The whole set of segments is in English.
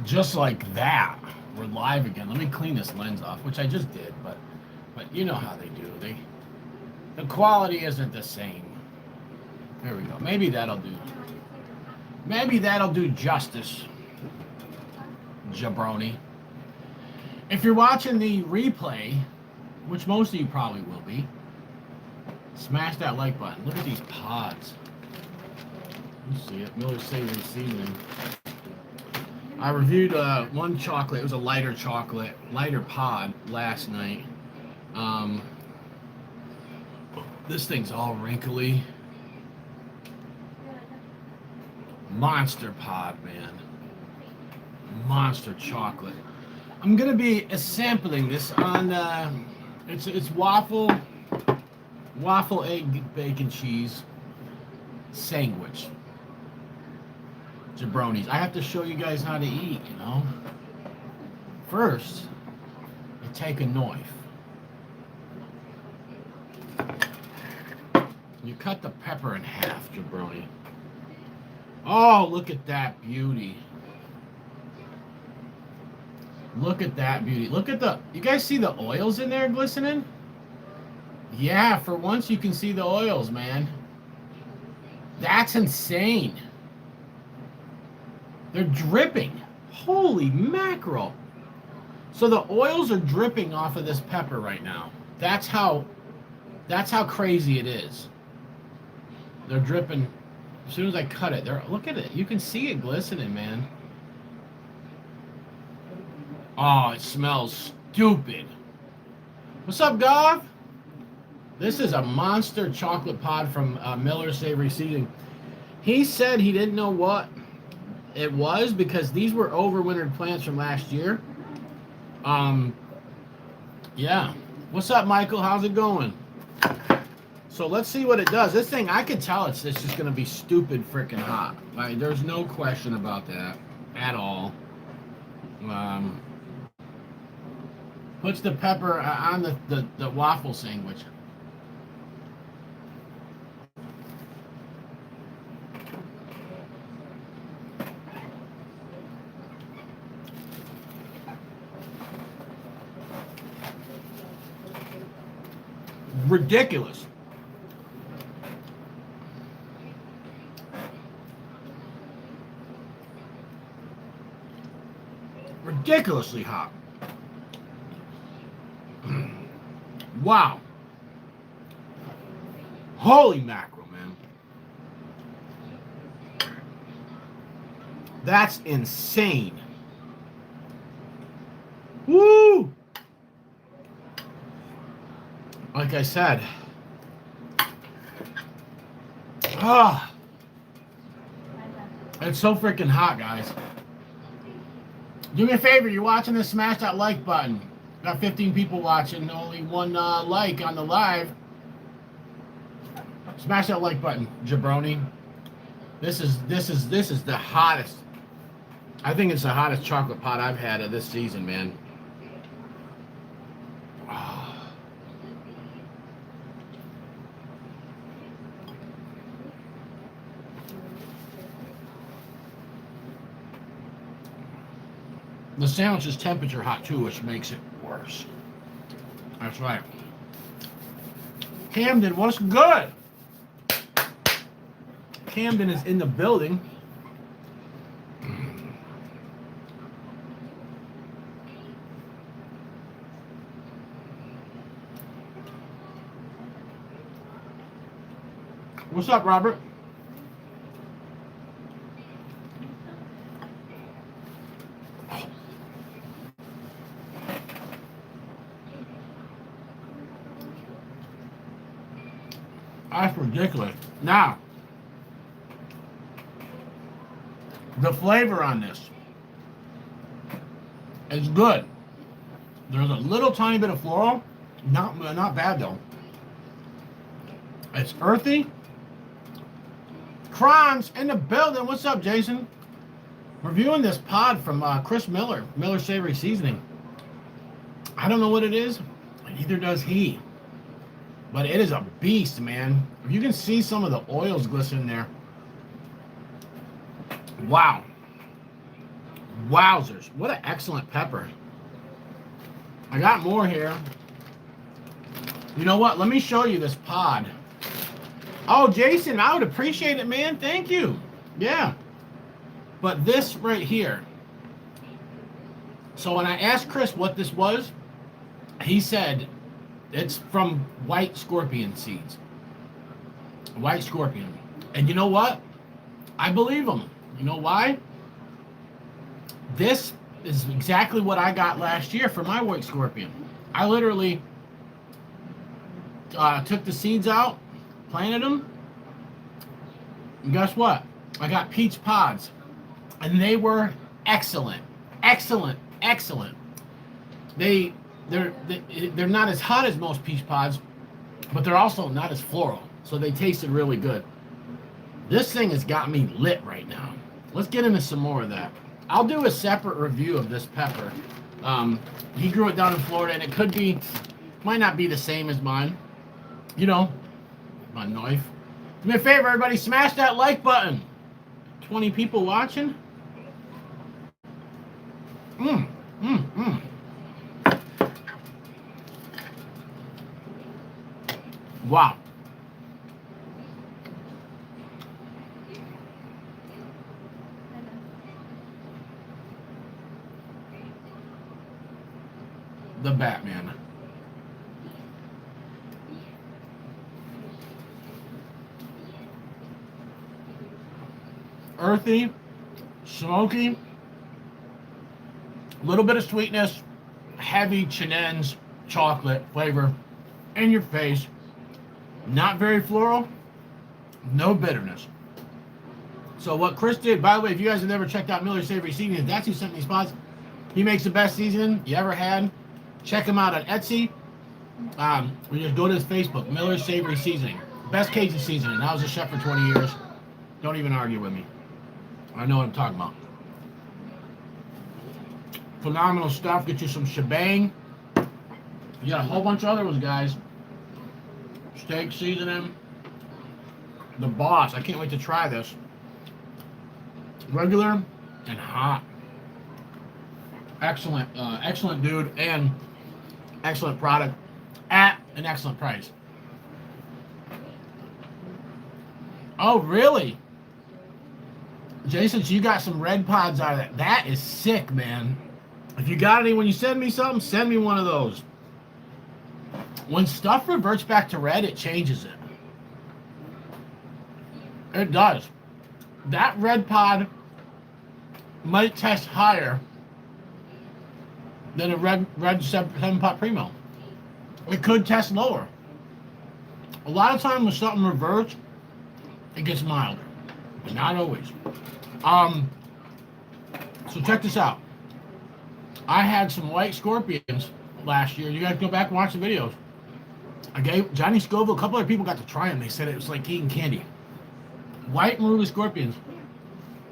Just like that, we're live again. Let me clean this lens off, which I just did, but you know how they do. The quality isn't the same. There we go. Maybe that'll do. Maybe that'll do justice, jabroni. If you're watching the replay, which most of you probably will be, smash that like button. Look at these pods. You see it, Miller Savory Seasoning. I reviewed one chocolate. It was a lighter chocolate, lighter pod last night. This thing's all wrinkly. Monster pod, man. Monster chocolate. I'm gonna be sampling this on. It's waffle egg bacon cheese sandwich. Jabronis. I have to show you guys how to eat, you know. First, you take a knife. You cut the pepper in half, jabroni. Oh, look at that beauty. Look at that beauty. Look at the... You guys see the oils in there glistening? Yeah, for once you can see the oils, man. That's insane. They're dripping. Holy mackerel. So the oils are dripping off of this pepper right now. That's how crazy it is. They're dripping as soon as I cut it. Look at it. You can see it glistening, man. Oh, it smells stupid. What's up, Gov? This is a monster chocolate pod from Miller Savory Seasoning. He said he didn't know what it was because these were overwintered plants from last year. Yeah. What's up, Michael? How's it going? So let's see what it does. This thing, I can tell it's just going to be stupid freaking hot. Like, there's no question about that at all. Puts the pepper on the waffle sandwich. Ridiculous. Ridiculously hot. Wow. Holy mackerel, man. That's insane. Woo! Like I said. Ah. It's so freaking hot, guys. Do me a favor, you're watching this, smash that like button. Got 15 people watching, only one like on the live. Smash that like button, jabroni. This is the hottest. I think it's the hottest chocolate pot I've had of this season, man. Oh. The sandwich is temperature hot too, which makes it worse. That's right. Camden, what's good? Camden is in the building. What's up, Robert? That's ridiculous. Now, the flavor on this is good. There's a little tiny bit of floral. Not bad, though. It's earthy. Kron's in the building. What's up, Jason? Reviewing this pod from Chris Miller, Miller Savory Seasoning. I don't know what it is. Neither does he. But it is a beast, man. You can see some of the oils glistening there. Wow. Wowzers. What an excellent pepper. I got more here. You know what? Let me show you this pod. Oh, Jason, I would appreciate it, man. Thank you. Yeah. But this right here. So when I asked Chris what this was, he said it's from white scorpion seeds. White scorpion. And you know what? I believe him. You know why? This is exactly what I got last year for my white scorpion. I literally took the seeds out, planted them, and guess what? I got peach pods, and they were excellent, excellent, excellent. They're not as hot as most peach pods, but they're also not as floral, so they tasted really good. This thing has got me lit right now. Let's get into some more of that. I'll do a separate review of this pepper. He grew it down in Florida, and it could be, might not be the same as mine. You know, my knife. Do me a favor, everybody, smash that like button. 20 people watching. Wow. The Batman. Earthy, smoky, a little bit of sweetness, heavy chinense chocolate flavor in your face. Not very floral, no bitterness. So what Chris did, by the way, if you guys have never checked out Miller's Savory Seasoning, that's who sent me spots. He makes the best seasoning you ever had. Check him out on Etsy. We just go to his Facebook, Miller's Savory Seasoning. Best Cajun seasoning. I was a chef for 20 years. Don't even argue with me. I know what I'm talking about. Phenomenal stuff. Get you some shebang. You got a whole bunch of other ones, guys. Steak seasoning. The Boss. I can't wait to try this. Regular and hot. Excellent, excellent dude, and excellent product at an excellent price. Oh, really? Jason, so you got some red pods out of that. That is sick, man. If you got any, when you send me something, send me one of those. When stuff reverts back to red, it changes it. It does. That red pod might test higher than a red 7-pot Primo. It could test lower. A lot of times when something reverts, it gets milder, but not always. So check this out. I had some white scorpions last year. You guys go back and watch the videos. I gave Johnny Scoville, a couple other people got to try them. They said it was like eating candy. White Maruga scorpions.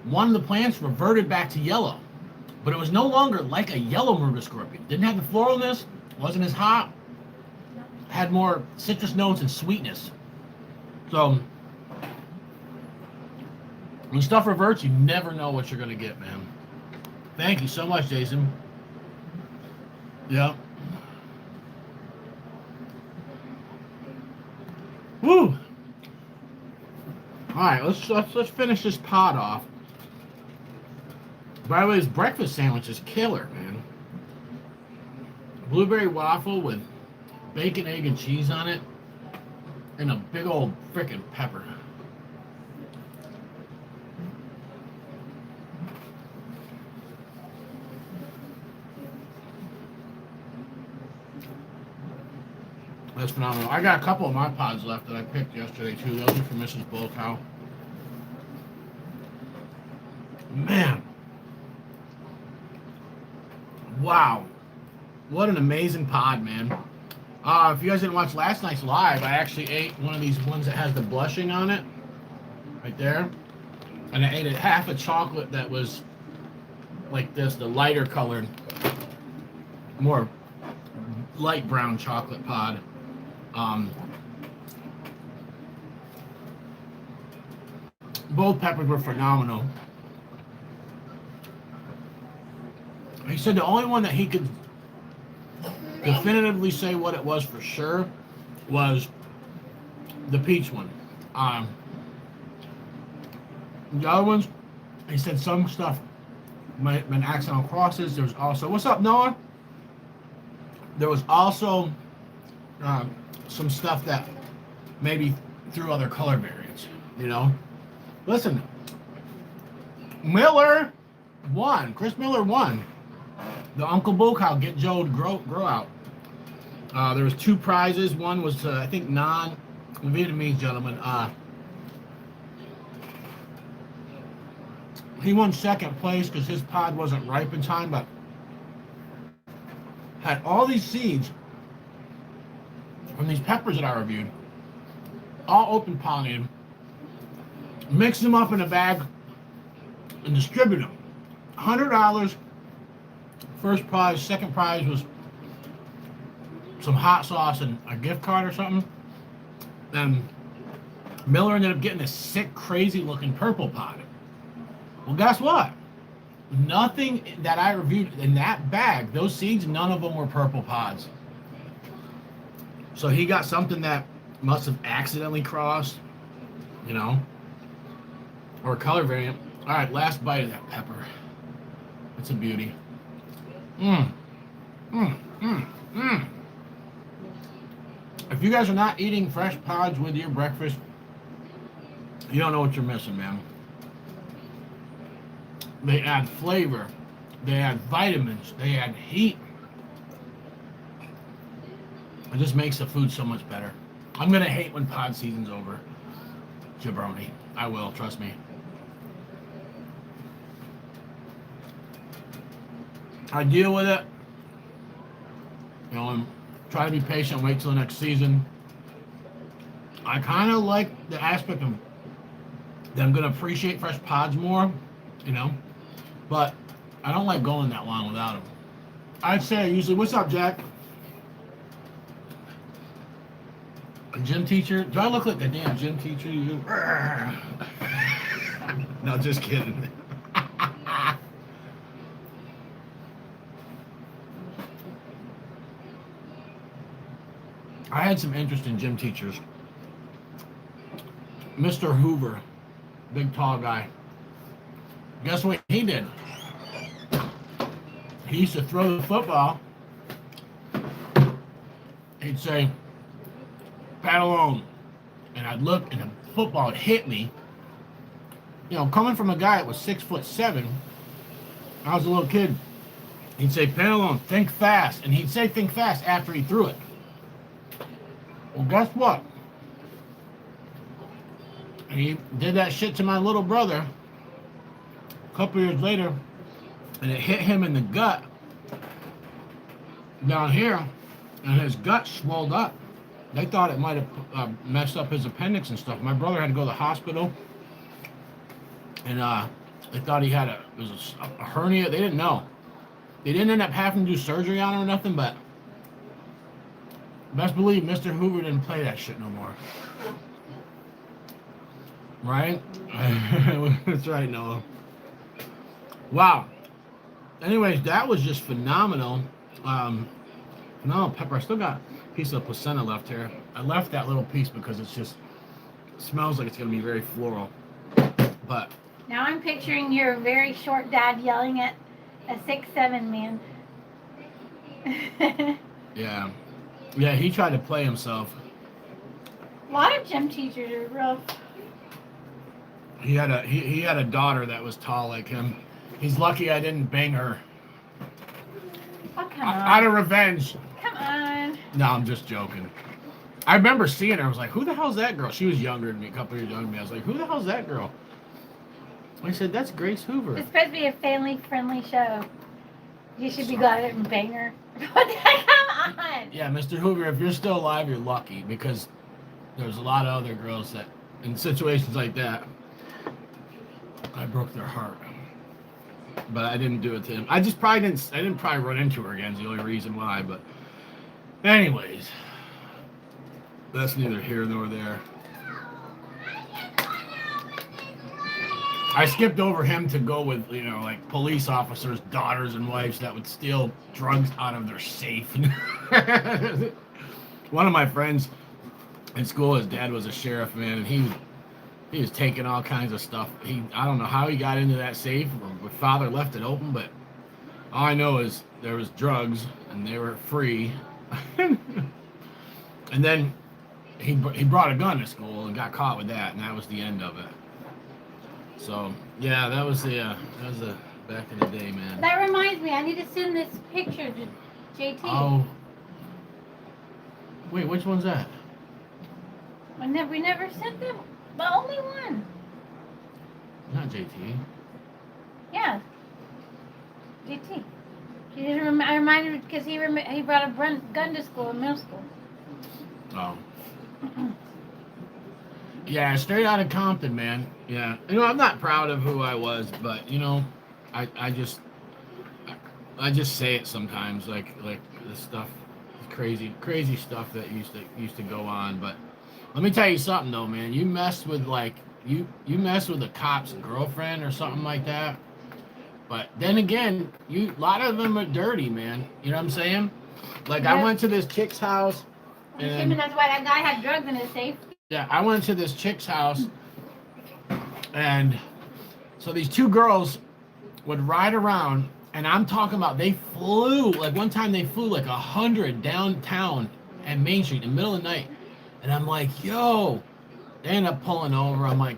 One of the plants reverted back to yellow, but it was no longer like a yellow Maruga scorpion. Didn't have the floralness, wasn't as hot, had more citrus notes and sweetness. So when stuff reverts, you never know what you're going to get, man. Thank you so much, Jason. Yeah. Woo! All right, let's finish this pod off. By the way, this breakfast sandwich is killer, man. Blueberry waffle with bacon, egg, and cheese on it, and a big old frickin' pepper. That's phenomenal. I got a couple of my pods left that I picked yesterday too. Those are from Mrs. Bullcow. Man. Wow. What an amazing pod, man. If you guys didn't watch last night's live, I actually ate one of these ones that has the blushing on it. Right there. And I ate half a chocolate that was like this, the lighter colored, more light brown chocolate pod. Both peppers were phenomenal. He said the only one that he could definitively say what it was for sure was the peach one. The other ones, he said some stuff might have been accidental crosses. There was also, what's up, Noah? There was also some stuff that maybe through other color variants, you know? Listen, Miller won. Chris Miller won. The Uncle Bull cow, Get Joe to grow out. There was 2 prizes. One was, I think, non-Vietnamese gentleman. He won second place because his pod wasn't ripe in time, but had all these seeds from these peppers that I reviewed, all open pollinated, mix them up in a bag, and distribute them. $100 first prize. Second prize was some hot sauce and a gift card or something. And Miller ended up getting this sick, crazy looking purple pot. Well, guess what? Nothing that I reviewed in that bag, those seeds, none of them were purple pods. So he got something that must have accidentally crossed, you know, or a color variant. All right, last bite of that pepper. It's a beauty. If you guys are not eating fresh pods with your breakfast, you don't know what you're missing, man. They add flavor. They add vitamins. They add heat. It just makes the food so much better. I'm going to hate when pod season's over. Jabroni. I will, trust me. I deal with it. You know, and try to be patient, wait till the next season. I kind of like the aspect of that I'm going to appreciate fresh pods more, you know. But I don't like going that long without them. I'd say usually, what's up, Jack? A gym teacher? Do I look like a damn gym teacher? You? No, just kidding. I had some interesting gym teachers. Mr. Hoover, big tall guy. Guess what he did? He used to throw the football. He'd say, "Pat alone," and I'd look, and the football would hit me. You know, coming from a guy that was 6'7", I was a little kid. He'd say, "Pat alone, think fast," and he'd say, "Think fast" after he threw it. Well, guess what? He did that shit to my little brother a couple years later, and it hit him in the gut down here, and his gut swelled up. They thought it might have messed up his appendix and stuff. My brother had to go to the hospital, and they thought he had a hernia. They didn't know. They didn't end up having to do surgery on him or nothing, but best believe Mr. Hoover didn't play that shit no more. Right? That's right, Noah. Wow. Anyways, that was just phenomenal. Phenomenal pepper. I still got a piece of placenta left here. I left that little piece because it's just smells like it's going to be very floral. But now I'm picturing your very short dad yelling at a 6'7" man. yeah. Yeah, he tried to play himself. A lot of gym teachers are rough. He had a daughter that was tall like him. He's lucky I didn't bang her. Oh, come on. Out of revenge. Come on. No, I'm just joking. I remember seeing her. I was like, "Who the hell's that girl?" She was younger than me, a couple years younger than me. I was like, "Who the hell's that girl?" I said, "That's Grace Hoover." It's supposed to be a family-friendly show. You should be glad I didn't bang her. What the heck? Come on. Yeah, Mr. Hoover, if you're still alive, you're lucky because there's a lot of other girls that, in situations like that, I broke their heart. But I didn't do it to him. I didn't probably run into her again is the only reason why, but anyways, that's neither here nor there. I skipped over him to go with, you know, like police officers, daughters and wives that would steal drugs out of their safe. One of my friends in school, his dad was a sheriff, man, and he was taking all kinds of stuff. I don't know how he got into that safe. My father left it open, but all I know is there was drugs and they were free. And then he brought a gun to school and got caught with that, and that was the end of it. So yeah, that was the back in the day, man. That reminds me, I need to send this picture to JT. Oh, wait, which one's that? We never sent them. The only one. Not JT. Yeah. JT. He didn't I reminded him because he brought a gun to school in middle school. Oh. Yeah, straight out of Compton, man. Yeah. You know, I'm not proud of who I was, but you know, I just say it sometimes, like this stuff, crazy stuff that used to go on. But let me tell you something though, man. You mess with you mess with a cop's girlfriend or something like that. But then again, a lot of them are dirty, man. You know what I'm saying? Like Yep. I went to this chick's house. I'm assuming that's why that guy had drugs in his safe. Yeah, I went to this chick's house, and so these two girls would ride around, and I'm talking about they flew, like one time they flew like 100 downtown at Main Street in the middle of the night, and I'm like, yo, they end up pulling over. I'm like,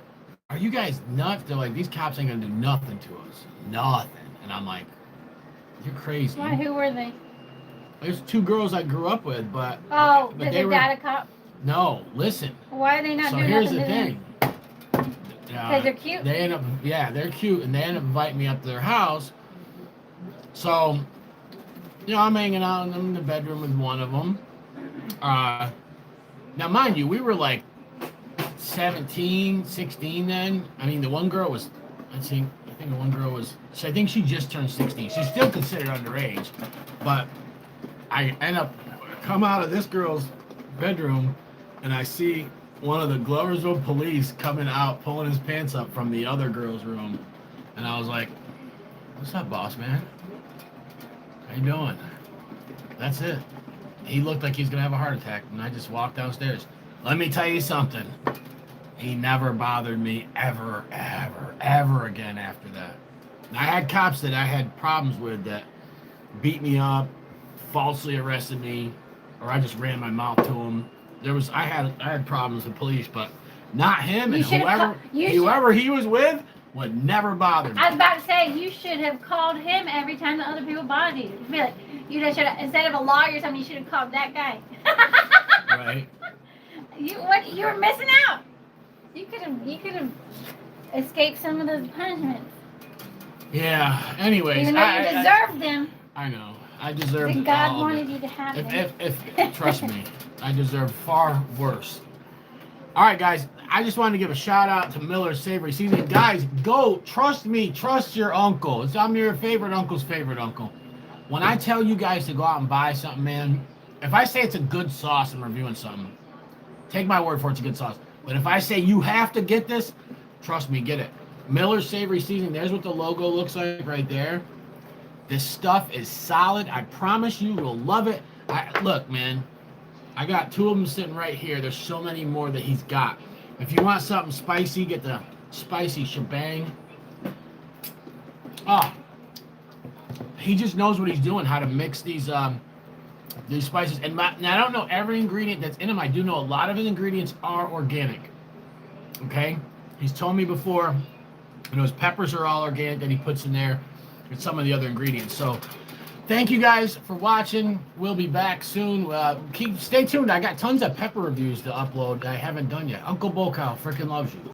are you guys nuts? They're like, these cops ain't gonna do nothing to us, nothing. And I'm like, you're crazy. Why? Who were they? There's two girls I grew up with, but Oh, but did they their were, dad a cop? no, listen. Why are they not So doing here's nothing the to them? thing. Because they're cute? They end up, yeah, they're cute, and they end up inviting me up to their house. So, you know, I'm hanging out in the bedroom with one of them. Now, mind you, we were like 17, 16 then. I mean, the one girl was, I think the one girl was, so I think she just turned 16. She's still considered underage, but I end up come out of this girl's bedroom, and I see one of the Gloversville police coming out, pulling his pants up from the other girl's room. And I was like, what's up, boss man? How you doing? That's it. He looked like he's going to have a heart attack, and I just walked downstairs. Let me tell you something. He never bothered me ever again after that. And I had cops that I had problems with that beat me up, falsely arrested me, or I just ran my mouth to him. I had problems with police, but not him, and whoever he was with would never bother me. I was about to say, you should have called him every time the other people bothered you. Be like, you just should have, instead of a lawyer or something, you should have called that guy. Right. You were missing out. You could have escaped some of those punishments. Yeah. Anyways, even though you deserved them. I know. I deserved And God all of wanted it. you to have them. If trust me, I deserve far worse. All right, guys. I just wanted to give a shout out to Miller's Savory Seasoning. Guys, go. Trust me. Trust your uncle. I'm your favorite uncle's favorite uncle. When I tell you guys to go out and buy something, man, if I say it's a good sauce and reviewing something, take my word for it's a good sauce. But if I say you have to get this, trust me, get it. Miller's Savory Seasoning. There's what the logo looks like right there. This stuff is solid. I promise you will love it. Look, man, I got two of them sitting right here. There's so many more that he's got. If you want something spicy, get the spicy shebang. Oh, he just knows what he's doing, how to mix these spices. And I don't know every ingredient that's in them. I do know a lot of his ingredients are organic. Okay? He's told me before, you know, his peppers are all organic that he puts in there, and some of the other ingredients. So thank you guys for watching. We'll be back soon. Stay tuned. I got tons of pepper reviews to upload that I haven't done yet. Uncle Bocow freaking loves you.